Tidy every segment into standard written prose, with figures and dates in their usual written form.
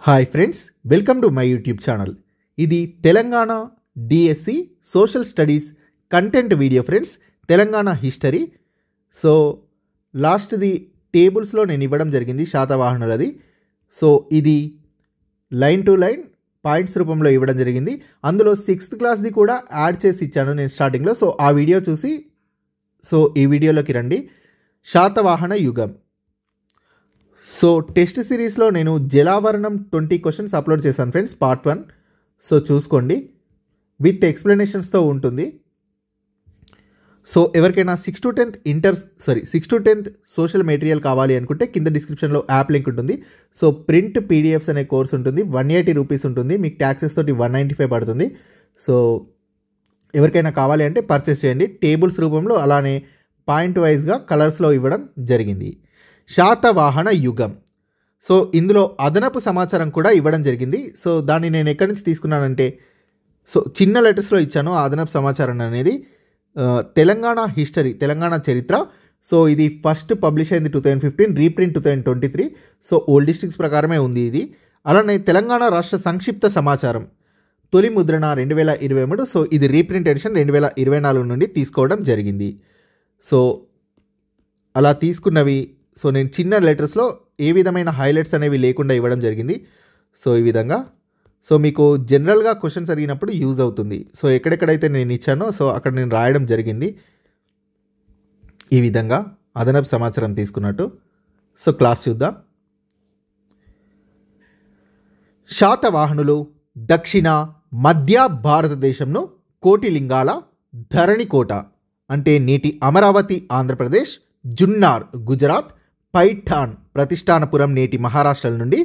Hi friends, welcome to my YouTube channel. ఇది Telangana DSC social studies content video friends. Telangana history. So లాస్ట్ది టేబుల్స్లో నేను ఇవ్వడం జరిగింది శాతవాహనులది. సో ఇది లైన్ టు లైన్ పాయింట్స్ రూపంలో ఇవ్వడం జరిగింది. అందులో 6th క్లాస్ది కూడా యాడ్ చేసి ఇచ్చాను నేను స్టార్టింగ్లో. సో ఆ వీడియో చూసి ఈ వీడియోలోకి రండి. శాతవాహన యుగం. సో టెస్ట్ సిరీస్లో నేను జలావరణం 20 క్వశ్చన్స్ అప్లోడ్ చేశాను ఫ్రెండ్స్, పార్ట్ 1. సో చూసుకోండి, విత్ ఎక్స్ప్లెనేషన్స్తో ఉంటుంది. సో ఎవరికైనా 6th to 10th social material కావాలి అనుకుంటే కింద డిస్క్రిప్షన్లో యాప్ లింక్ ఉంటుంది. సో ప్రింట్ పీడిఎఫ్స్ అనే కోర్స్ ఉంటుంది, 180 రూపీస్ ఉంటుంది, మీకు ట్యాక్సెస్ తోటి 195 పడుతుంది. సో ఎవరికైనా కావాలి అంటే పర్చేస్ చేయండి. టేబుల్స్ రూపంలో అలానే పాయింట్ వైజ్గా కలర్స్లో ఇవ్వడం జరిగింది. శాతవాహన యుగం. సో ఇందులో అదనపు సమాచారం కూడా ఇవ్వడం జరిగింది. సో దాన్ని నేను ఎక్కడి నుంచి తీసుకున్నానంటే, సో చిన్న లెటర్స్లో ఇచ్చాను ఆ అదనపు సమాచారం అనేది. తెలంగాణ హిస్టరీ, తెలంగాణ చరిత్ర. సో ఇది ఫస్ట్ పబ్లిష్ అయింది 2015, రీప్రింట్ 2023. సో ఓల్డ్ డిస్ట్రిక్ట్స్ ప్రకారమే ఉంది ఇది. అలానే తెలంగాణ రాష్ట్ర సంక్షిప్త సమాచారం, తొలి ముద్రణ 2023. సో ఇది రీప్రింట్ ఎడిషన్ 2024 నుండి తీసుకోవడం జరిగింది. సో అలా తీసుకున్నవి సో నేను చిన్న లెటర్స్లో ఏ విధమైన హైలైట్స్ అనేవి లేకుండా ఇవ్వడం జరిగింది. సో ఈ విధంగా సో మీకు జనరల్గా క్వశ్చన్స్ అడిగినప్పుడు యూజ్ అవుతుంది. సో ఎక్కడెక్కడైతే నేను ఇచ్చానో సో అక్కడ నేను రాయడం జరిగింది ఈ విధంగా అదనపు సమాచారం తీసుకున్నట్టు. సో క్లాస్ చూద్దాం. శాతవాహనులు దక్షిణ మధ్య భారతదేశంను కోటిలింగాల, ధరణికోట అంటే నేటి అమరావతి ఆంధ్రప్రదేశ్, జున్నార్ గుజరాత్, పైఠాన్ ప్రతిష్టానపురం నేటి మహారాష్ట్రల నుండి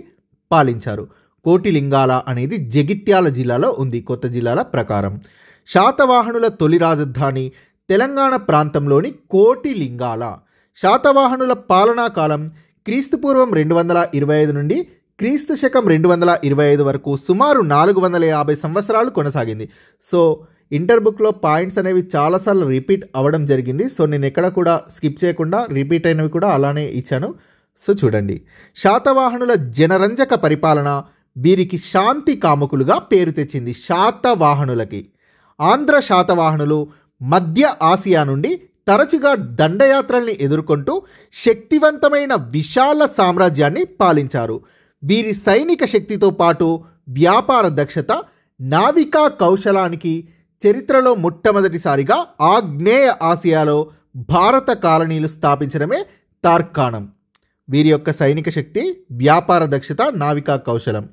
పాలించారు. కోటిలింగాల అనేది జగిత్యాల జిల్లాలో ఉంది కొత్త జిల్లాల ప్రకారం. శాతవాహనుల తొలి రాజధాని తెలంగాణ ప్రాంతంలోని కోటిలింగాల. శాతవాహనుల పాలనా కాలం క్రీస్తుపూర్వం 225 నుండి క్రీస్తు శకం 225 వరకు సుమారు 450 సంవత్సరాలు కొనసాగింది. సో ఇంటర్ బుక్లో పాయింట్స్ అనేవి చాలాసార్లు రిపీట్ అవ్వడం జరిగింది. సో నేను ఎక్కడ కూడా స్కిప్ చేయకుండా రిపీట్ అయినవి కూడా అలానే ఇచ్చాను. సో చూడండి, శాతవాహనుల జనరంజక పరిపాలన వీరికి శాంతి కాముకులుగా పేరు తెచ్చింది. శాతవాహనులకి ఆంధ్ర శాతవాహనులు మధ్య ఆసియా నుండి తరచుగా దండయాత్రల్ని ఎదుర్కొంటూ శక్తివంతమైన విశాల సామ్రాజ్యాన్ని పాలించారు. వీరి సైనిక శక్తితో పాటు వ్యాపార దక్షత, నావికా కౌశలానికి చరిత్రలో మొట్టమొదటిసారిగా ఆగ్నేయ ఆసియాలో భారత కాలనీలు స్థాపించడమే తార్కాణం. వీరి యొక్క సైనిక శక్తి, వ్యాపార దక్షత, నావికా కౌశలం.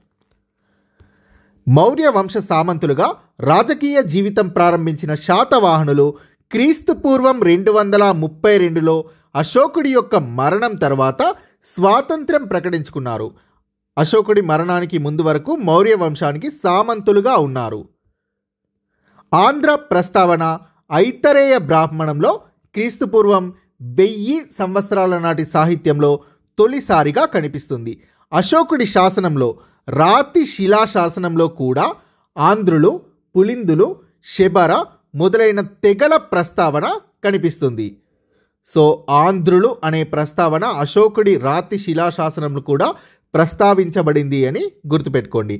మౌర్య వంశ సామంతులుగా రాజకీయ జీవితం ప్రారంభించిన శాతవాహనులు క్రీస్తు పూర్వం 232లో అశోకుడి యొక్క మరణం తర్వాత స్వాతంత్ర్యం ప్రకటించుకున్నారు. అశోకుడి మరణానికి ముందు వరకు మౌర్య వంశానికి సామంతులుగా ఉన్నారు. ఆంధ్ర ప్రస్తావన ఐతరేయ బ్రాహ్మణంలో క్రీస్తుపూర్వం 1000 సంవత్సరాల నాటి సాహిత్యంలో తొలిసారిగా కనిపిస్తుంది. అశోకుడి శాసనంలో, రాతి శిలాశాసనంలో కూడా ఆంధ్రులు, పులిందులు, శబర మొదలైన తెగల ప్రస్తావన కనిపిస్తుంది. సో ఆంధ్రులు అనే ప్రస్తావన అశోకుడి రాతి శిలాశాసనంలో కూడా ప్రస్తావించబడింది అని గుర్తుపెట్టుకోండి.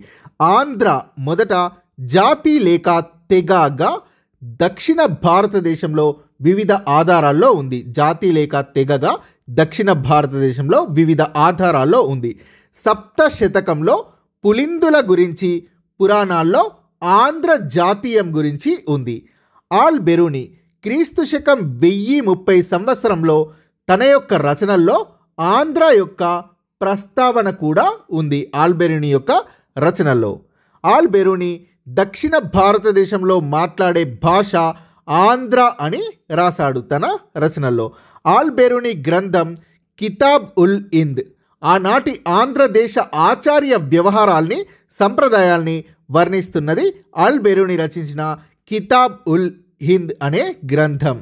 ఆంధ్ర మొదట జాతి లేక తెగగా దక్షిణ భారతదేశంలో వివిధ ఆధారాల్లో ఉంది. జాతి లేక తెగగా దక్షిణ భారతదేశంలో వివిధ ఆధారాల్లో ఉంది. 7వ శతకంలో పులిందుల గురించి, పురాణాల్లో ఆంధ్ర జాతీయం గురించి ఉంది. ఆల్ బెరూని క్రీస్తు శకం 1030 సంవత్సరంలో తన యొక్క రచనల్లో ఆంధ్ర యొక్క ప్రస్తావన కూడా ఉంది. ఆల్బెరూని యొక్క రచనల్లో ఆల్బెరూని దక్షిణ భారతదేశంలో మాట్లాడే భాష ఆంధ్ర అని రాశాడు తన రచనల్లో. ఆల్బెరూని గ్రంథం కితాబ్ ఉల్ హింద్ ఆనాటి ఆంధ్రదేశ ఆచార్య వ్యవహారాల్ని, సంప్రదాయాల్ని వర్ణిస్తున్నది. ఆల్బెరూని రచించిన కితాబ్ ఉల్ హింద్ అనే గ్రంథం.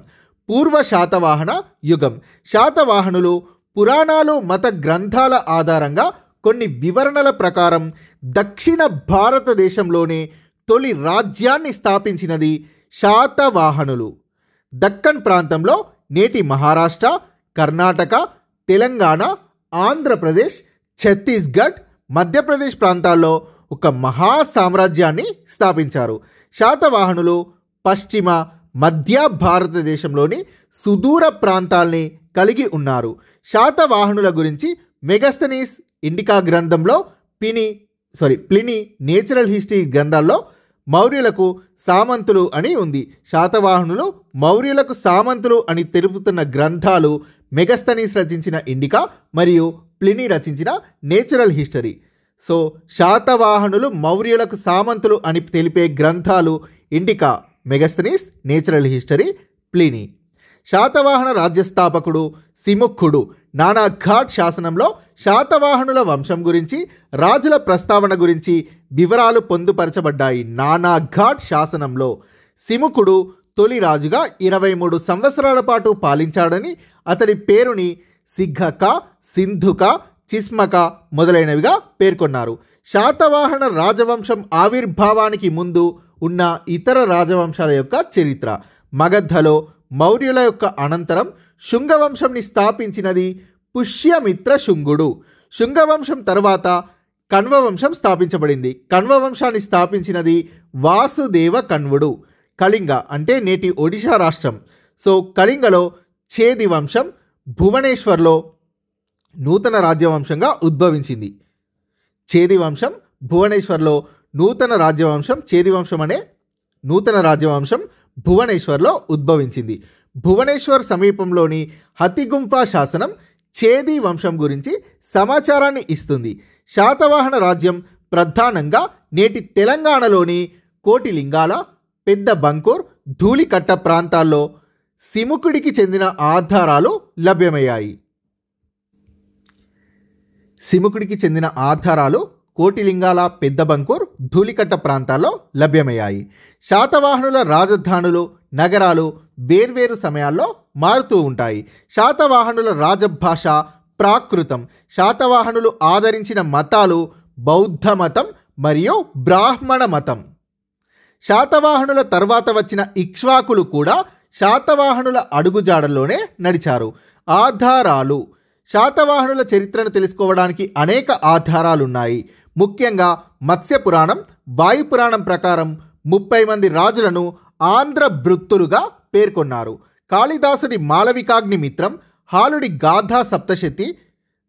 పూర్వ శాతవాహన యుగం. శాతవాహనులు పురాణాలు, మత గ్రంథాల ఆధారంగా కొన్ని వివరణల ప్రకారం దక్షిణ భారతదేశంలోనే తొలి రాజ్యాన్ని స్థాపించినది శాతవాహనులు. దక్కన్ ప్రాంతంలో నేటి మహారాష్ట్ర, కర్ణాటక, తెలంగాణ, ఆంధ్రప్రదేశ్, ఛత్తీస్గఢ్ మధ్యప్రదేశ్ ప్రాంతాల్లో ఒక మహా సామ్రాజ్యాన్ని స్థాపించారు. శాతవాహనులు పశ్చిమ మధ్య భారతదేశంలోని సుదూర ప్రాంతాల్ని కలిగి ఉన్నారు. శాతవాహనుల గురించి మెగస్తనీస్ ఇండికా గ్రంథంలో ప్లినీ నేచురల్ హిస్టరీ గ్రంథాల్లో మౌర్యులకు సామంతులు అని ఉంది. శాతవాహనులు మౌర్యులకు సామంతులు అని తెలుపుతున్న గ్రంథాలు మెగస్తనీస్ రచించిన ఇండికా మరియు ప్లినీ రచించిన నేచురల్ హిస్టరీ. సో శాతవాహనులు మౌర్యులకు సామంతులు అని తెలిపే గ్రంథాలు Indica, Megasthenes, natural history, Pliny. Satavahana రాజ్యస్థాపకుడు సిముఖుడు నానాఘాట్ శాసనంలో శాతవాహనుల వంశం గురించి, రాజుల ప్రస్తావన గురించి వివరాలు పొందుపరచబడ్డాయి. నానాఘాట్ శాసనంలో సిముఖుడు తొలి రాజుగా 23 సంవత్సరాల పాటు పాలించాడని, అతడి పేరుని సిగ్ఘక, సింధుక, చిస్మక మొదలైనవిగా పేర్కొన్నారు. శాతవాహన రాజవంశం ఆవిర్భావానికి ముందు ఉన్న ఇతర రాజవంశాల యొక్క చరిత్ర. మగధలో మౌర్యుల యొక్క అనంతరం శుంగవంశంని స్థాపించినది పుష్యమిత్ర శుంగుడు. శుంగవంశం తర్వాత కణ్వవంశం స్థాపించబడింది. కణ్వవంశాన్ని స్థాపించినది వాసుదేవ కణ్వుడు. కళింగ అంటే నేటి ఒడిశా రాష్ట్రం. సో కళింగలో ఛేది వంశం భువనేశ్వర్లో నూతన రాజ్యవంశంగా ఉద్భవించింది. ఛేది వంశం భువనేశ్వర్లో నూతన రాజ్యవంశం, ఛేది వంశం అనే నూతన రాజ్యవంశం భువనేశ్వర్లో ఉద్భవించింది. భువనేశ్వర్ సమీపంలోని హతిగుంఫా శాసనం ఛేది వంశం గురించి సమాచారాన్ని ఇస్తుంది. శాతవాహన రాజ్యం ప్రధానంగా నేటి తెలంగాణలోని కోటిలింగాల, పెద్ద బంకూర్, ధూళికట్ట ప్రాంతాల్లో సిముఖుడికి చెందిన ఆధారాలు లభ్యమయ్యాయి. సిముఖుడికి చెందిన ఆధారాలు కోటిలింగాల, పెద్ద బంకూర్, ధూళికట్ట ప్రాంతాల్లో లభ్యమయ్యాయి. శాతవాహనుల రాజధానులు, నగరాలు వేర్వేరు సమయాల్లో మారుతూ ఉంటాయి. శాతవాహనుల రాజభాష ప్రాకృతం. శాతవాహనులు ఆదరించిన మతాలు బౌద్ధ మతం మరియు బ్రాహ్మణ మతం. శాతవాహనుల తర్వాత వచ్చిన ఇక్ష్వాకులు కూడా శాతవాహనుల అడుగుజాడల్లోనే నడిచారు. ఆధారాలు. శాతవాహనుల చరిత్రను తెలుసుకోవడానికి అనేక ఆధారాలున్నాయి. ముఖ్యంగా మత్స్య పురాణం, వాయు పురాణం ప్రకారం 30 మంది రాజులను ఆంధ్ర భృత్తులుగా పేర్కొన్నారు. కాళిదాసుడి మాళవికాగ్ని మిత్రం, హాలుడి గాథా సప్తశతి,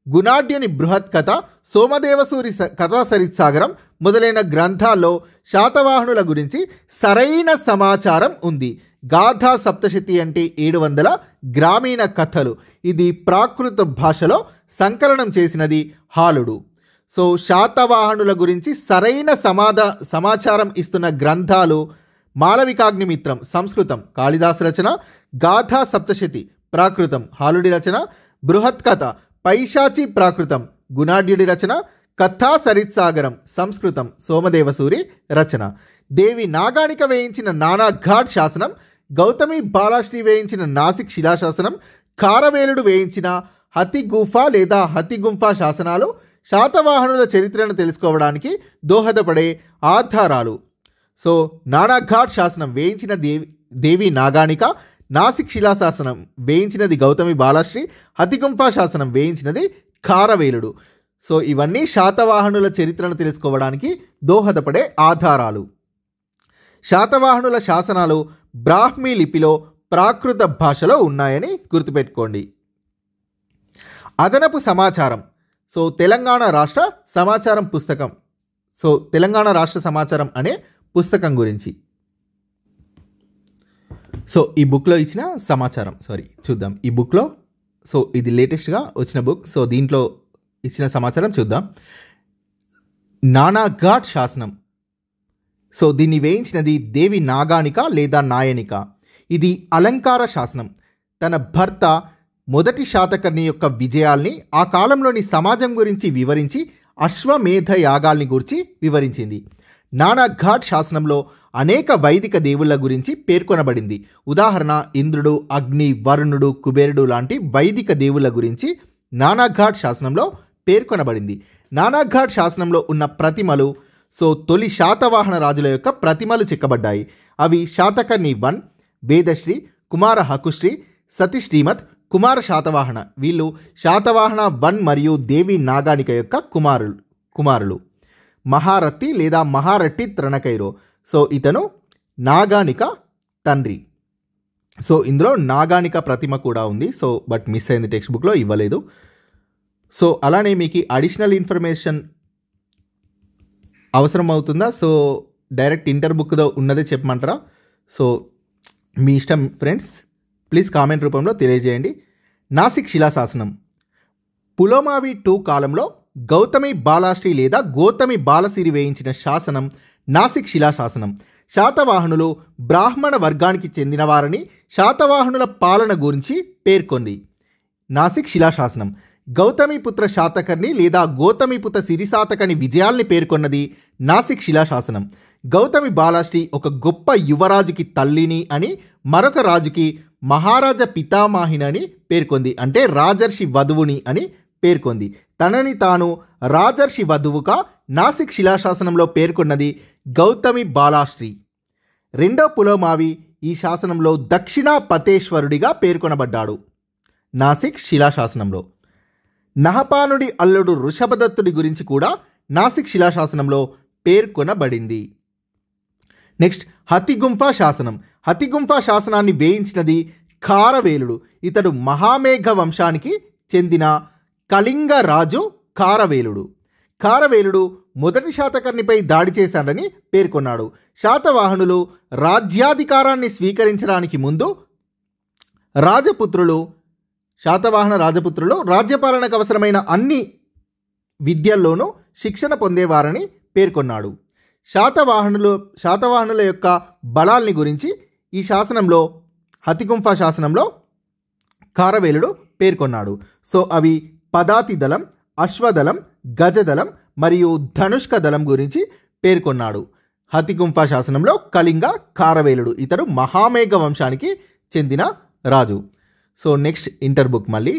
గుణాఢ్యుని బృహత్ కథ, సోమదేవసూరి కథా సరిత్సాగరం మొదలైన గ్రంథాల్లో శాతవాహనుల గురించి సరైన సమాచారం ఉంది. గాథా సప్తశతి అంటే 700 గ్రామీణ కథలు. ఇది ప్రాకృత భాషలో సంకలనం చేసినది హాలుడు. సో శాతవాహనుల గురించి సరైన సమాచారం ఇస్తున్న గ్రంథాలు మాళవికాగ్నిమిత్రం సంస్కృతం కాళిదాసు రచన, గాథా సప్తశతి ప్రాకృతం హాలుడి రచన, బృహత్ కథ పైశాచి ప్రాకృతం గుణాఢ్యుడి రచన, కథా సరిత్సాగరం సంస్కృతం సోమదేవసూరి రచన. దేవి నాగానిక వేయించిన నానాఘాట్ శాసనం, గౌతమి బాలాశ్రీ వేయించిన నాసిక్ శిలాశాసనం, ఖారవేలుడు వేయించిన హతిగుఫా లేదా హతిగుంఫా శాసనాలు శాతవాహనుల చరిత్రను తెలుసుకోవడానికి దోహదపడే ఆధారాలు. సో నానాఘాట్ శాసనం వేయించిన దేవి నాగానిక, నాసిక్ శిలాశాసనం వేయించినది గౌతమి బాలాశ్రీ, హతిగుంఫా శాసనం వేయించినది ఖారవేలుడు. సో ఇవన్నీ శాతవాహనుల చరిత్రను తెలుసుకోవడానికి దోహదపడే ఆధారాలు. శాతవాహనుల శాసనాలు బ్రాహ్మీ లిపిలో ప్రాకృత భాషలో ఉన్నాయని గుర్తుపెట్టుకోండి. అదనపు సమాచారం. సో తెలంగాణ రాష్ట్ర సమాచారం పుస్తకం. సో తెలంగాణ రాష్ట్ర సమాచారం అనే పుస్తకం గురించి. సో ఈ బుక్లో ఇచ్చిన సమాచారం చూద్దాం. ఈ బుక్లో సో ఇది లేటెస్ట్గా వచ్చిన బుక్. సో దీంట్లో ఇచ్చిన సమాచారం చూద్దాం. నానాఘాట్ శాసనం. సో దీన్ని వేయించినది దేవి నాగానిక లేదా నాయనిక. ఇది అలంకార శాసనం. తన భర్త మొదటి శాతకర్ణి యొక్క విజయాల్ని, ఆ కాలంలోని సమాజం గురించి వివరించి అశ్వమేధ యాగాల్ని గురించి వివరించింది. నానాఘాట్ శాసనంలో అనేక వైదిక దేవుళ్ళ గురించి పేర్కొనబడింది. ఉదాహరణ ఇంద్రుడు, అగ్ని, వరుణుడు, కుబేరుడు లాంటి వైదిక దేవుళ్ళ గురించి నానాఘాట్ శాసనంలో పేర్కొనబడింది. నానాఘాట్ శాసనంలో ఉన్న ప్రతిమలు సో తొలి శాతవాహన రాజుల యొక్క ప్రతిమలు చెక్కబడ్డాయి. అవి శాతకర్ణి 1, వేదశ్రీ, కుమార హకుశ్రీ, సతి శ్రీమత్, కుమార శాతవాహన. వీళ్ళు శాతవాహన 1 మరియు దేవి నాగానిక యొక్క కుమారులు. మహారథి లేదా మహారథి త్రణకైరో. సో ఇతను నాగానిక తండ్రి. సో ఇందులో నాగానిక ప్రతిమ కూడా ఉంది. సో బట్ మిస్ అయింది, టెక్స్ట్ బుక్లో ఇవ్వలేదు. సో అలానే మీకు అడిషనల్ ఇన్ఫర్మేషన్ అవసరం అవుతుందా? సో డైరెక్ట్ ఇంటర్ బుక్లో ఉన్నదే చెప్పమంటారా? సో మీ ఇష్టం ఫ్రెండ్స్, ప్లీజ్ కామెంట్ రూపంలో తెలియజేయండి. నాసిక్ శిలాశాసనం. పులోమావి 2 కాలంలో గౌతమి బాలాశ్రీ లేదా గౌతమి బాలసిరి వేయించిన శాసనం నాసిక్ శిలాశాసనం. శాతవాహనులు బ్రాహ్మణ వర్గానికి చెందినవారని శాతవాహనుల పాలన గురించి పేర్కొంది. నాసిక్ శిలాశాసనం. గౌతమిపుత్ర శాతకర్ణి లేదా గౌతమిపుత్ర సిరిశాతకని విజయాల్ని పేర్కొన్నది నాసిక్ శిలాశాసనం. గౌతమి బాలాశ్రీ ఒక గొప్ప యువరాజుకి తల్లిని అని, మరొక రాజుకి మహారాజ పితామహిని పేర్కొంది. అంటే రాజర్షి వధువుని అని పేర్కొంది. తనని తాను రాజర్షి వధువుగా నాసిక్ శిలాశాసనంలో పేర్కొన్నది గౌతమి బాలాశ్రీ. రెండో పులోమావి ఈ శాసనంలో దక్షిణాపతేశ్వరుడిగా పేర్కొనబడ్డాడు నాసిక్ శిలాశాసనంలో. నహపానుడి అల్లుడు వృషభదత్తుడి గురించి కూడా నాసిక్ శిలాశాసనంలో పేర్కొనబడింది. నెక్స్ట్ హతిగుంఫా శాసనం. హతిగుంఫా శాసనాన్ని వేయించినది ఖారవేలుడు. ఇతడు మహామేఘ వంశానికి చెందిన కళింగ రాజు ఖారవేలుడు. ఖారవేలుడు మొదటి శాతకర్ణిపై దాడి చేశాడని పేర్కొన్నాడు. శాతవాహనులు రాజ్యాధికారాన్ని స్వీకరించడానికి ముందు శాతవాహన రాజపుత్రులు రాజ్యపాలనకు అవసరమైన అన్ని విద్యల్లోనూ శిక్షణ పొందేవారని పేర్కొన్నాడు. శాతవాహనుల యొక్క బలాల్ని గురించి ఈ శాసనంలో, హతిగుంఫా శాసనంలో ఖారవేలుడు పేర్కొన్నాడు. సో అవి పదాతి దళం, అశ్వదళం, గజదళం మరియు ధనుష్క దళం గురించి పేర్కొన్నాడు. హతిగుంఫా శాసనంలో కళింగ ఖారవేలుడు. ఇతడు మహామేఘ వంశానికి చెందిన రాజు. సో నెక్స్ట్ ఇంటర్ బుక్ మళ్ళీ.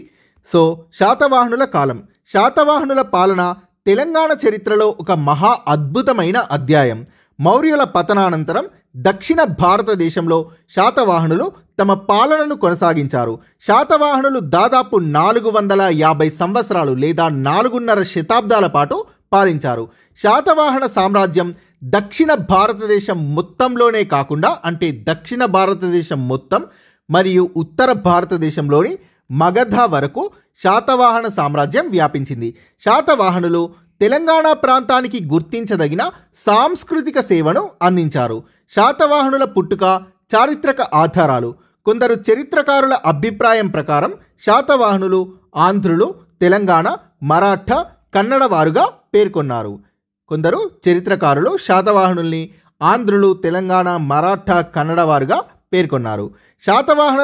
సో శాతవాహనుల కాలం. శాతవాహనుల పాలన తెలంగాణ చరిత్రలో ఒక మహా అద్భుతమైన అధ్యాయం. మౌర్యుల పతనానంతరం దక్షిణ భారతదేశంలో శాతవాహనులు తమ పాలనను కొనసాగించారు. శాతవాహనులు దాదాపు 450 సంవత్సరాలు లేదా 4.5 శతాబ్దాల పాటు పాలించారు. శాతవాహన సామ్రాజ్యం దక్షిణ భారతదేశం మొత్తంలోనే కాకుండా, అంటే దక్షిణ భారతదేశం మొత్తం మరియు ఉత్తర భారతదేశంలోని మగధ వరకు శాతవాహన సామ్రాజ్యం వ్యాపించింది. శాతవాహనులు తెలంగాణ ప్రాంతానికి గుర్తించదగిన సాంస్కృతిక సేవను అందించారు. శాతవాహనుల పుట్టుక, చారిత్రక ఆధారాలు. కొందరు చరిత్రకారుల అభిప్రాయం ప్రకారం శాతవాహనులు ఆంధ్రులు, తెలంగాణ, మరాఠా, కన్నడ వారుగా పేర్కొన్నారు. కొందరు చరిత్రకారులు శాతవాహనుల్ని ఆంధ్రులు, తెలంగాణ, మరాఠా, కన్నడ వారుగా పేర్కొన్నారు. శాతవాహన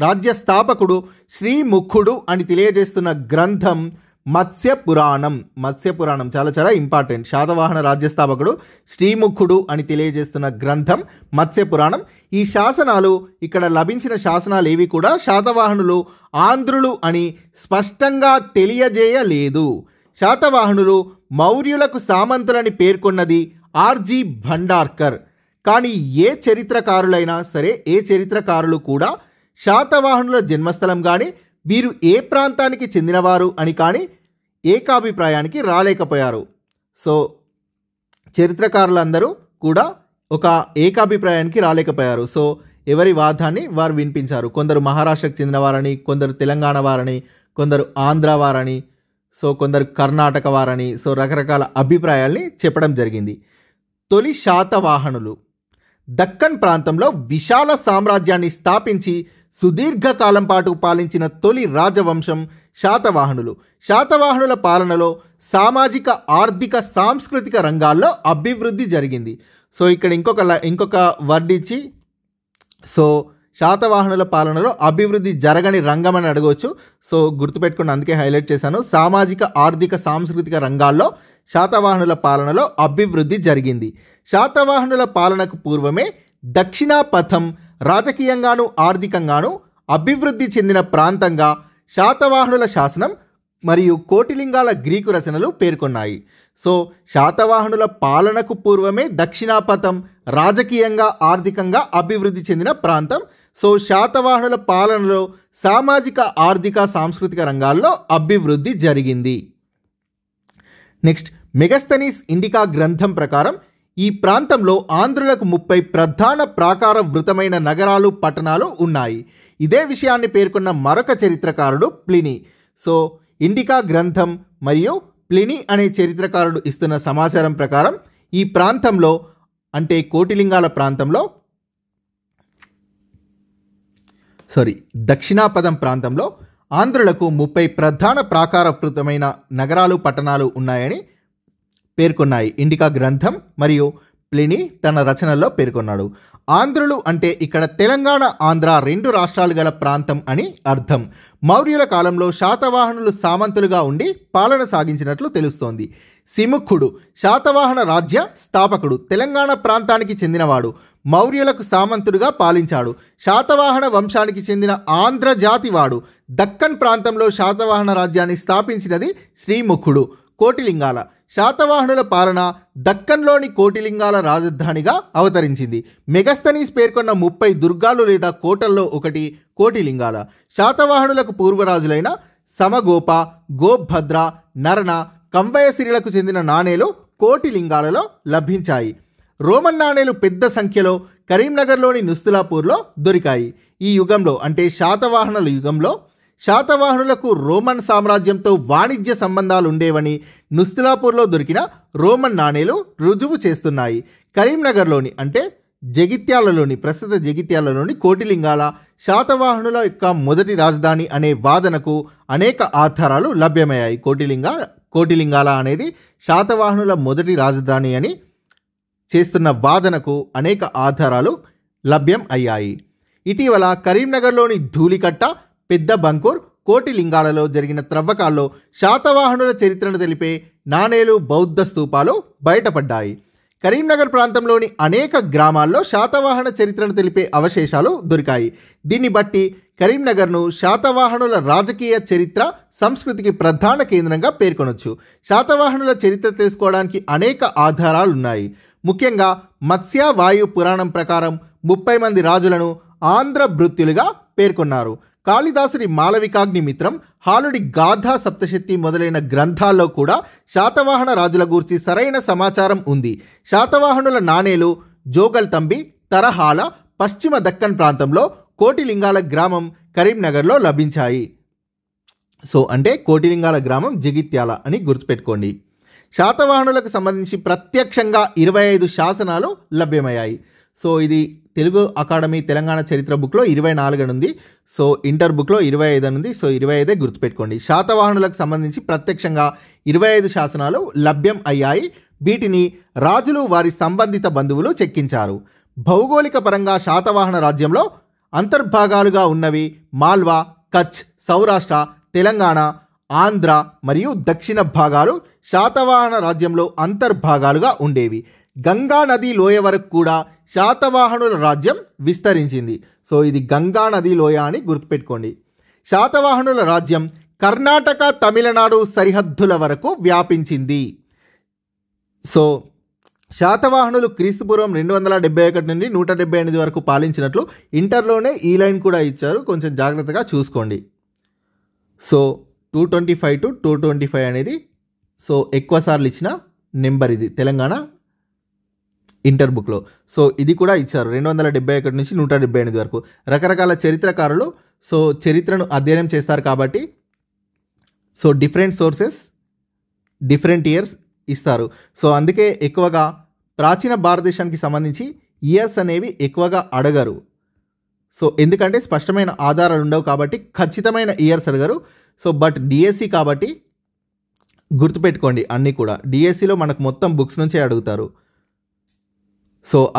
రాజ్య స్థాపకుడు శ్రీముఖుడు అని తెలియజేస్తున్న గ్రంథం మత్స్యపురాణం. మత్స్యపురాణం చాలా చాలా ఇంపార్టెంట్. శాతవాహన రాజ్యస్థాపకుడు శ్రీముఖుడు అని తెలియజేస్తున్న గ్రంథం మత్స్యపురాణం. ఈ శాసనాలు, ఇక్కడ లభించిన శాసనాలు ఏవి కూడా శాతవాహనులు ఆంధ్రులు అని స్పష్టంగా తెలియజేయలేదు. శాతవాహనులు మౌర్యులకు సామంతులని పేర్కొన్నది ఆర్జీ భండార్కర్. కానీ ఏ చరిత్రకారులైనా సరే, ఏ చరిత్రకారులు కూడా శాతవాహనుల జన్మస్థలం కానీ, వీరు ఏ ప్రాంతానికి చెందినవారు అని కానీ ఏకాభిప్రాయానికి రాలేకపోయారు. సో చరిత్రకారులందరూ కూడా ఒక ఏకాభిప్రాయానికి రాలేకపోయారు. సో ఎవరి వాదాన్ని వారు వినిపించారు. కొందరు మహారాష్ట్రకు చెందినవారని, కొందరు తెలంగాణ వారని, కొందరు ఆంధ్ర వారని, సో కొందరు కర్ణాటక వారని, సో రకరకాల అభిప్రాయాల్ని చెప్పడం జరిగింది. తొలి శాతవాహనులు దక్కన్ ప్రాంతంలో విశాల సామ్రాజ్యాన్ని స్థాపించి సుదీర్ఘకాలం పాటు పాలించిన తొలి రాజవంశం శాతవాహనులు. శాతవాహనుల పాలనలో సామాజిక, ఆర్థిక, సాంస్కృతిక రంగాల్లో అభివృద్ధి జరిగింది. సో ఇక్కడ ఇంకొక వర్డ్ ఇచ్చి, సో శాతవాహనుల పాలనలో అభివృద్ధి జరగని రంగం అని అడగవచ్చు. సో గుర్తుపెట్టుకుని అందుకే హైలైట్ చేశాను. సామాజిక, ఆర్థిక, సాంస్కృతిక రంగాల్లో శాతవాహనుల పాలనలో అభివృద్ధి జరిగింది. శాతవాహనుల పాలనకు పూర్వమే దక్షిణాపథం రాజకీయంగాను ఆర్థికంగాను అభివృద్ధి చెందిన ప్రాంతంగా శాతవాహనుల శాసనం మరియు కోటిలింగాల గ్రీకు రచనలు పేర్కొన్నాయి. సో శాతవాహనుల పాలనకు పూర్వమే దక్షిణాపథం రాజకీయంగా ఆర్థికంగా అభివృద్ధి చెందిన ప్రాంతం. సో శాతవాహనుల పాలనలో సామాజిక, ఆర్థిక, సాంస్కృతిక రంగాల్లో అభివృద్ధి జరిగింది. నెక్స్ట్ మెగస్తనీస్ ఇండికా గ్రంథం ప్రకారం ఈ ప్రాంతంలో ఆంధ్రులకు 30 ప్రధాన ప్రాకార వృతమైన నగరాలు పట్టణాలు ఉన్నాయి. ఇదే విషయాన్ని పేర్కొన్న మరొక చరిత్రకారుడు ప్లినీ. సో ఇండికా గ్రంథం మరియు ప్లినీ అనే చరిత్రకారుడు ఇస్తున్న సమాచారం ప్రకారం ఈ ప్రాంతంలో అంటే కోటిలింగాల ప్రాంతంలో దక్షిణాపదం ప్రాంతంలో ఆంధ్రులకు 30 ప్రధాన ప్రాకారవృతమైన నగరాలు పట్టణాలు ఉన్నాయని పేర్కొన్నాయి ఇండికా గ్రంథం మరియు ప్లినీ తన రచనల్లో పేర్కొన్నాడు. ఆంధ్రులు అంటే ఇక్కడ తెలంగాణ ఆంధ్ర 2 రాష్ట్రాలు గల ప్రాంతం అని అర్థం. మౌర్యుల కాలంలో శాతవాహనులు సామంతులుగా ఉండి పాలన సాగించినట్లు తెలుస్తోంది. సిముఖుడు శాతవాహన రాజ్య స్థాపకుడు, తెలంగాణ ప్రాంతానికి చెందినవాడు. మౌర్యులకు సామంతుడుగా పాలించాడు. శాతవాహన వంశానికి చెందిన ఆంధ్ర జాతివాడు. దక్కన్ ప్రాంతంలో శాతవాహన రాజ్యాన్ని స్థాపించినది శ్రీముఖుడు. కోటిలింగాల శాతవాహనుల పాలన దక్కన్లోని కోటిలింగాల రాజధానిగా అవతరించింది. మెగస్తనీస్ పేర్కొన్న 30 దుర్గాలు లేదా కోటల్లో ఒకటి కోటిలింగాల. శాతవాహనులకు పూర్వరాజులైన సమగోప, గోభద్ర, నరణ, కంబయసిరిలకు చెందిన నాణేలు కోటిలింగాలలో లభించాయి. రోమన్ నాణేలు పెద్ద సంఖ్యలో కరీంనగర్లోని నుస్తులాపూర్లో దొరికాయి. ఈ యుగంలో అంటే శాతవాహనుల యుగంలో శాతవాహనులకు రోమన్ సామ్రాజ్యంతో వాణిజ్య సంబంధాలు ఉండేవని నుస్తులాపూర్లో దొరికిన రోమన్ నాణేలు రుజువు చేస్తున్నాయి. కరీంనగర్లోని అంటే ప్రస్తుత జగిత్యాలలోని కోటిలింగాల శాతవాహనుల యొక్క మొదటి రాజధాని అనే వాదనకు అనేక ఆధారాలు లభ్యమయ్యాయి. కోటిలింగాల అనేది శాతవాహనుల మొదటి రాజధాని అని చేస్తున్న వాదనకు అనేక ఆధారాలు లభ్యం అయ్యాయి. ఇటీవల కరీంనగర్లోని ధూళికట్ట, పెద్ద బంకూర్, కోటిలింగాలలో జరిగిన త్రవ్వకాల్లో శాతవాహనుల చరిత్రను తెలిపే నాణేలు, బౌద్ధ స్తూపాలు బయటపడ్డాయి. కరీంనగర్ ప్రాంతంలోని అనేక గ్రామాల్లో శాతవాహన చరిత్రను తెలిపే అవశేషాలు దొరికాయి. దీన్ని బట్టి కరీంనగర్ను శాతవాహనుల రాజకీయ చరిత్ర, సంస్కృతికి ప్రధాన కేంద్రంగా పేర్కొనొచ్చు. శాతవాహనుల చరిత్ర తెలుసుకోవడానికి అనేక ఆధారాలున్నాయి. ముఖ్యంగా మత్స్య వాయు పురాణం ప్రకారం 30 మంది రాజులను ఆంధ్ర భృత్యులుగా పేర్కొన్నారు. కాళిదాసుడి మాళవికాగ్నిమిత్రం, హాలుడి గాథా సప్తశతి మొదలైన గ్రంథాల్లో కూడా శాతవాహన రాజుల గూర్చి సరైన సమాచారం ఉంది. శాతవాహనుల నాణేలు జోగల్తంబి, తరహాల, పశ్చిమ దక్కన్ ప్రాంతంలో కోటిలింగాల గ్రామం కరీంనగర్లో లభించాయి. అంటే కోటిలింగాల గ్రామం జగిత్యాల అని గుర్తుపెట్టుకోండి. శాతవాహనులకు సంబంధించి ప్రత్యక్షంగా 25 శాసనాలు లభ్యమయ్యాయి. ఇది తెలుగు అకాడమీ తెలంగాణ చరిత్ర బుక్లో 24 ఉంది. ఇంటర్ బుక్లో 25 ఉంది. 25 గుర్తుపెట్టుకోండి. శాతవాహనులకు సంబంధించి ప్రత్యక్షంగా 25 శాసనాలు లభ్యం అయ్యాయి. వీటిని రాజులు, వారి సంబంధిత బంధువులు చెక్కించారు. భౌగోళిక పరంగా శాతవాహన రాజ్యంలో అంతర్భాగాలుగా ఉన్నవి మాల్వా, కచ్, సౌరాష్ట్ర, తెలంగాణ, ఆంధ్ర మరియు దక్షిణ భాగాలు శాతవాహన రాజ్యంలో అంతర్భాగాలుగా ఉండేవి. గంగా నది లోయ వరకు కూడా శాతవాహనుల రాజ్యం విస్తరించింది. ఇది గంగా నది లోయ అని గుర్తుపెట్టుకోండి. శాతవాహనుల రాజ్యం కర్ణాటక, తమిళనాడు సరిహద్దుల వరకు వ్యాపించింది. శాతవాహనులు క్రీస్తుపూర్వం 271 నుండి 178 వరకు పాలించినట్లు ఇంటర్లోనే ఈ లైన్ కూడా ఇచ్చారు, కొంచెం జాగ్రత్తగా చూసుకోండి. 225 to 225 అనేది ఎక్కువ సార్లు ఇచ్చిన నెంబర్ ఇది తెలంగాణ ఇంటర్ బుక్లో. ఇది కూడా ఇచ్చారు 271 నుంచి 178 వరకు. రకరకాల చరిత్రకారులు చరిత్రను అధ్యయనం చేస్తారు కాబట్టి డిఫరెంట్ సోర్సెస్, డిఫరెంట్ ఇయర్స్ ఇస్తారు. అందుకే ఎక్కువగా ప్రాచీన భారతదేశానికి సంబంధించి ఇయర్స్ అనేవి ఎక్కువగా అడగరు. ఎందుకంటే స్పష్టమైన ఆధారాలు ఉండవు కాబట్టి ఖచ్చితమైన ఇయర్స్ అడగరు. బట్ డిఎస్సి కాబట్టి గుర్తుపెట్టుకోండి, అన్నీ కూడా డిఎస్సిలో మనకు మొత్తం బుక్స్ నుంచే అడుగుతారు.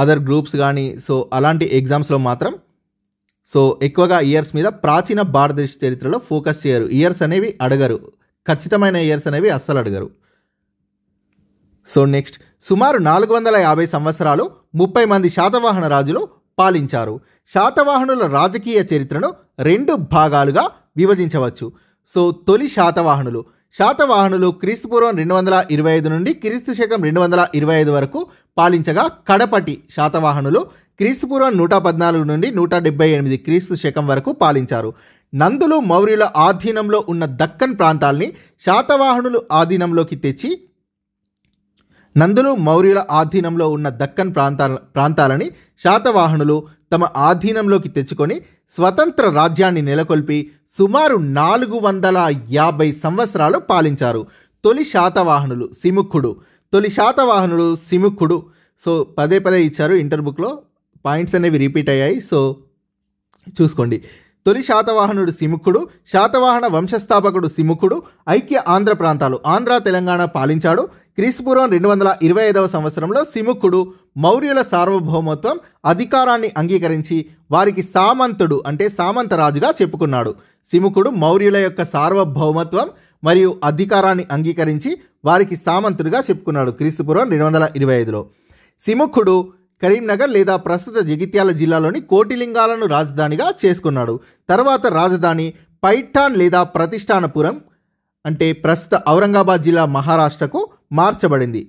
అదర్ గ్రూప్స్ కానీ అలాంటి ఎగ్జామ్స్లో మాత్రం ఎక్కువగా ఇయర్స్ మీద ప్రాచీన భారతదేశ చరిత్రలో ఫోకస్ చేయరు. ఇయర్స్ అనేవి అడగరు, ఖచ్చితమైన ఇయర్స్ అనేవి అస్సలు అడగరు. నెక్స్ట్, సుమారు 450 సంవత్సరాలు 30 మంది శాతవాహన రాజులు పాలించారు. శాతవాహనుల రాజకీయ చరిత్రను 2 భాగాలుగా విభజించవచ్చు. తొలి శాతవాహనులు క్రీస్తుపూర్వం 225 నుండి క్రీస్తు శకం 225 వరకు పాలించగా, కడపటి శాతవాహనులు క్రీస్తుపూర్వం 114 నుండి 178 క్రీస్తు శకం వరకు పాలించారు. నందులు మౌర్యుల ఆధీనంలో ఉన్న దక్కన్ ప్రాంతాల్ని శాతవాహనులు ఆధీనంలోకి తెచ్చి నందులు మౌర్యుల ఆధీనంలో ఉన్న దక్కన్ ప్రాంతాలని శాతవాహనులు తమ ఆధీనంలోకి తెచ్చుకొని స్వతంత్ర రాజ్యాన్ని నెలకొల్పి సుమారు 450 సంవత్సరాలు పాలించారు. తొలి శాతవాహనులు సిముఖుడు. సో పదే ఇచ్చారు ఇంటర్ బుక్లో, పాయింట్స్ అనేవి రిపీట్ అయ్యాయి. సో చూసుకోండి. తొలి శాతవాహనుడు సిముఖుడు, శాతవాహన వంశస్థాపకుడు సిముఖుడు ఐక్య ఆంధ్ర ప్రాంతాలు ఆంధ్ర తెలంగాణ పాలించాడు. క్రీస్తుపూర్వం 225వ సంవత్సరంలో సిముఖుడు మౌర్యుల సార్వభౌమత్వం అధికారాన్ని అంగీకరించి వారికి సామంతుడు అంటే సామంతరాజుగా చెప్పుకున్నాడు. సిముఖుడు మౌర్యుల యొక్క సార్వభౌమత్వం మరియు అధికారాన్ని అంగీకరించి వారికి సామంతుడిగా చెప్పుకున్నాడు క్రీస్తుపూర్వం 225లో. సిముఖుడు కరీంనగర్ లేదా ప్రస్తుత జగిత్యాల జిల్లాలోని కోటిలింగాలను రాజధానిగా చేసుకున్నాడు. తర్వాత రాజధాని పైఠాన్ లేదా ప్రతిష్టానపురం అంటే ప్రస్తుత ఔరంగాబాద్ జిల్లా మహారాష్ట్రకు మార్చబడింది.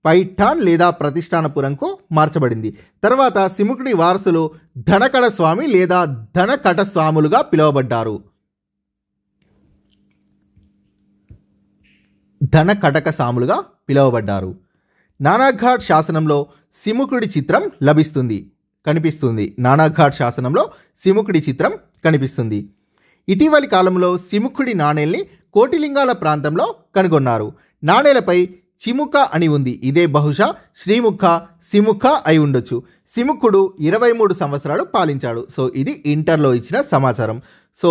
పైఠాన్ లేదా ప్రతిష్టానపురంకు మార్చబడింది. తర్వాత సిముఖుడి వారసులు ధనకడ స్వామి లేదా ధనకట స్వాములుగా పిలువబడ్డారు. ధనకటక సాములుగా పిలువబడ్డారు. నానాఘాట్ శాసనంలో సిముఖుడి చిత్రం కనిపిస్తుంది. నానాఘాట్ శాసనంలో సిముఖుడి చిత్రం కనిపిస్తుంది. ఇటీవలి కాలంలో సిముఖుడి నాణేల్ని కోటిలింగాల ప్రాంతంలో కనుగొన్నారు. నాణేలపై చిముక అని ఉంది. ఇదే బహుశా శ్రీముఖ సిముఖ అయి ఉండొచ్చు. సిముఖుడు 23 సంవత్సరాలు పాలించాడు. సో ఇది ఇంటర్లో ఇచ్చిన సమాచారం. సో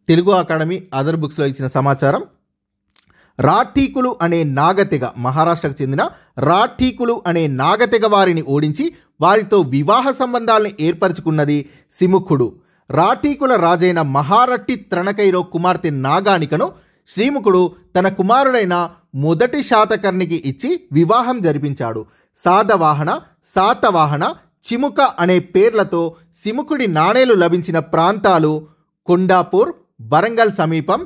తెలుగు అకాడమీ అదర్ బుక్స్లో ఇచ్చిన సమాచారం. రాఠీకులు అనే నాగతెగ, మహారాష్ట్రకు చెందిన రాఠీకులు అనే నాగతెగ వారిని ఓడించి వారితో వివాహ సంబంధాలను ఏర్పరచుకున్నది సిముఖుడు. రాఠీకుల రాజైన మహారట్టి త్రణకైరో కుమార్తె నాగానికను శ్రీముఖుడు తన కుమారుడైన మొదటి శాతకర్ణికి ఇచ్చి వివాహం జరిపించాడు. శాతవాహన, చిముక అనే పేర్లతో సిముఖుడి నాణేలు లభించిన ప్రాంతాలు కొండాపూర్, వరంగల్ సమీపం,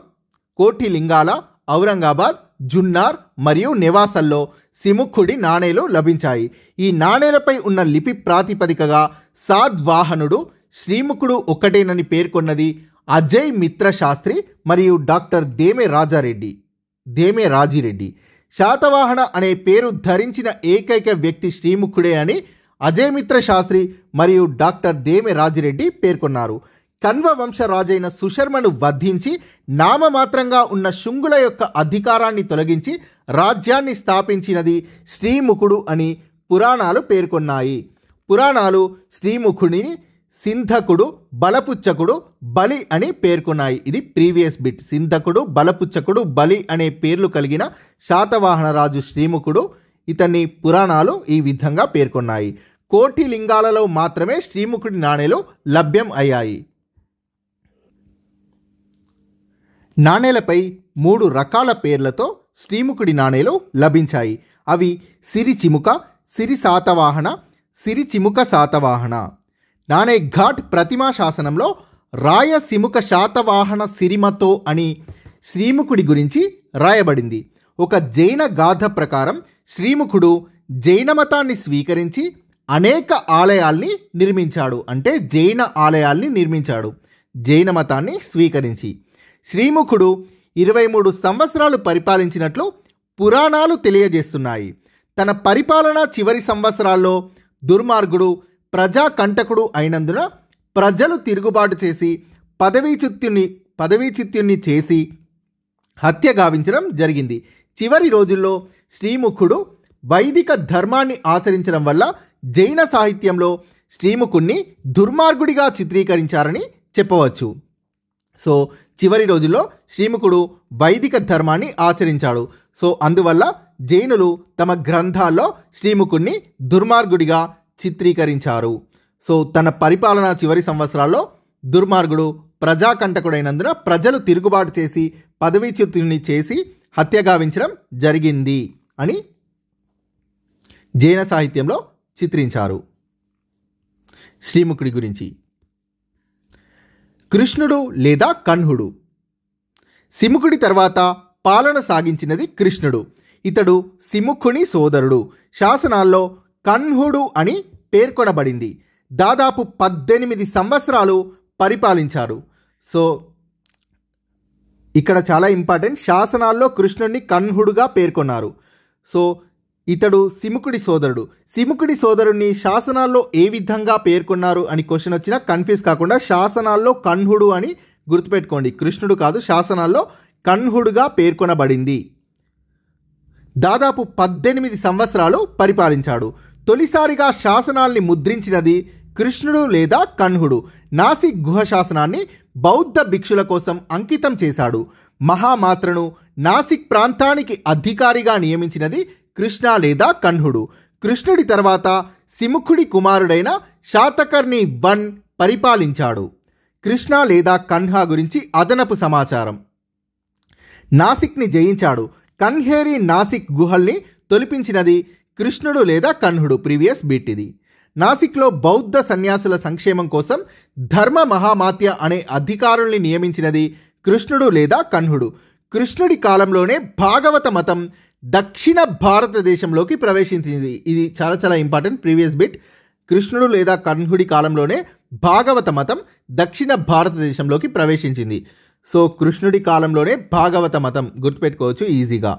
కోటిలింగాల, ఔరంగాబాద్, జున్నార్ మరియు నెవాసల్లో సిముఖుడి నాణేలు లభించాయి. ఈ నాణేలపై ఉన్న లిపి ప్రాతిపదికగా సాద్వాహనుడు శ్రీముఖుడు ఒక్కటేనని పేర్కొన్నది అజయ్ మిత్ర శాస్త్రి మరియు డాక్టర్ దేమె రాజిరెడ్డి. శాతవాహన అనే పేరు ధరించిన ఏకైక వ్యక్తి శ్రీముఖుడే అని అజయ్ మిత్ర శాస్త్రి మరియు డాక్టర్ దేమె రాజిరెడ్డి పేర్కొన్నారు. కన్వ వంశరాజైన సుశర్మను వధించి నామమాత్రంగా ఉన్న శుంగుల యొక్క అధికారాన్ని తొలగించి రాజ్యాన్ని స్థాపించినది శ్రీముఖుడు అని పురాణాలు పేర్కొన్నాయి. పురాణాలు శ్రీముఖుడిని సింధకుడు, బలపుచ్చకుడు, బలి అని పేర్కొన్నాయి. ఇది ప్రీవియస్ బిట్. సింధకుడు, బలపుచ్చకుడు, బలి అనే పేర్లు కలిగిన శాతవాహన రాజు శ్రీముఖుడు. ఇతన్ని పురాణాలు ఈ విధంగా పేర్కొన్నాయి. కోటిలింగాలలో మాత్రమే శ్రీముఖుడి నాణేలు లభ్యం అయ్యాయి. నాణేలపై 3 రకాల పేర్లతో శ్రీముఖుడి నాణేలు లభించాయి. అవి సిరి చిముక, సిరి శాతవాహన, సిరి చిముక శాతవాహన. నాణే ఘాట్ ప్రతిమా శాసనంలో రాయ సిముక శాతవాహన సిరిమతో అని శ్రీముఖుడి గురించి రాయబడింది. ఒక జైన గాథ ప్రకారం శ్రీముఖుడు జైన మతాన్ని స్వీకరించి అనేక ఆలయాల్ని నిర్మించాడు. అంటే జైన ఆలయాల్ని నిర్మించాడు జైన మతాన్ని స్వీకరించి. శ్రీముఖుడు 23 సంవత్సరాలు పరిపాలించినట్లు పురాణాలు తెలియజేస్తున్నాయి. తన పరిపాలన చివరి సంవత్సరాల్లో దుర్మార్గుడు, ప్రజాకంటకుడు అయినందున ప్రజలు తిరుగుబాటు చేసి పదవీచ్యుతుణ్ణి చేసి హత్య గావించడం జరిగింది. చివరి రోజుల్లో శ్రీముఖుడు వైదిక ధర్మాన్ని ఆచరించడం వల్ల జైన సాహిత్యంలో శ్రీముఖుణ్ణి దుర్మార్గుడిగా చిత్రీకరించారని చెప్పవచ్చు. సో చివరి రోజుల్లో శ్రీముఖుడు వైదిక ధర్మాన్ని ఆచరించాడు. సో అందువల్ల జైనులు తమ గ్రంథాల్లో శ్రీముఖుణ్ణి దుర్మార్గుడిగా చిత్రీకరించారు. సో తన పరిపాలన చివరి సంవత్సరాల్లో దుర్మార్గుడు, ప్రజాకంటకుడైనందున ప్రజలు తిరుగుబాటు చేసి పదవీచ్యుతుణ్ణి చేసి హత్య గావించడం జరిగింది అని జైన సాహిత్యంలో చిత్రించారు. శ్రీముఖుడి గురించి. కృష్ణుడు లేదా కన్హుడు. సిముఖుడి తర్వాత పాలన సాగించినది కృష్ణుడు. ఇతడు సిముఖుని సోదరుడు. శాసనాల్లో కన్హుడు అని పేర్కొనబడింది. దాదాపు 18 సంవత్సరాలు పరిపాలించారు. సో ఇక్కడ చాలా ఇంపార్టెంట్. శాసనాల్లో కృష్ణుడిని కన్హుడుగా పేర్కొన్నారు. సో ఇతడు సిముకుడి సోదరుడు. సిముకుడి సోదరుణ్ణి శాసనాల్లో ఏ విధంగా పేర్కొన్నారు అని క్వశ్చన్ వచ్చినా కన్ఫ్యూజ్ కాకుండా శాసనాల్లో కన్హుడు అని గుర్తుపెట్టుకోండి. కృష్ణుడు కాదు, శాసనాల్లో కన్హుడుగా పేర్కొనబడింది. దాదాపు 18 సంవత్సరాలు పరిపాలించాడు. తొలిసారిగా శాసనాల్ని ముద్రించినది కృష్ణుడు లేదా కన్హుడు. నాసిక్ గుహ శాసనాన్ని బౌద్ధ భిక్షుల కోసం అంకితం చేశాడు. మహామాత్రను నాసిక్ ప్రాంతానికి అధికారిగా నియమించినది కృష్ణ లేదా కన్హుడు. కృష్ణుడి తర్వాత సిముఖుడి కుమారుడైన శాతకర్ణి వన్ పరిపాలించాడు. కృష్ణ లేదా కన్హా గురించి అదనపు సమాచారం. నాసిక్ని జయించాడు. కన్హేరి నాసిక్ గుహల్ని తొలిపించినది కృష్ణుడు లేదా కన్హుడు. ప్రీవియస్ బిట్ ఇది. నాసిక్లో బౌద్ధ సన్యాసుల సంక్షేమం కోసం ధర్మ మహామాత్య అనే అధికారుల్ని నియమించినది కృష్ణుడు లేదా కన్హుడు. కృష్ణుడి కాలంలోనే భాగవత మతం దక్షిణ భారతదేశంలోకి ప్రవేశించింది. ఇది చాలా చాలా ఇంపార్టెంట్ ప్రీవియస్ బిట్. కృష్ణుడు లేదా కన్హుడి కాలంలోనే భాగవత మతం దక్షిణ భారతదేశంలోకి ప్రవేశించింది. సో కృష్ణుడి కాలంలోనే భాగవత మతం గుర్తుపెట్టుకోవచ్చు ఈజీగా.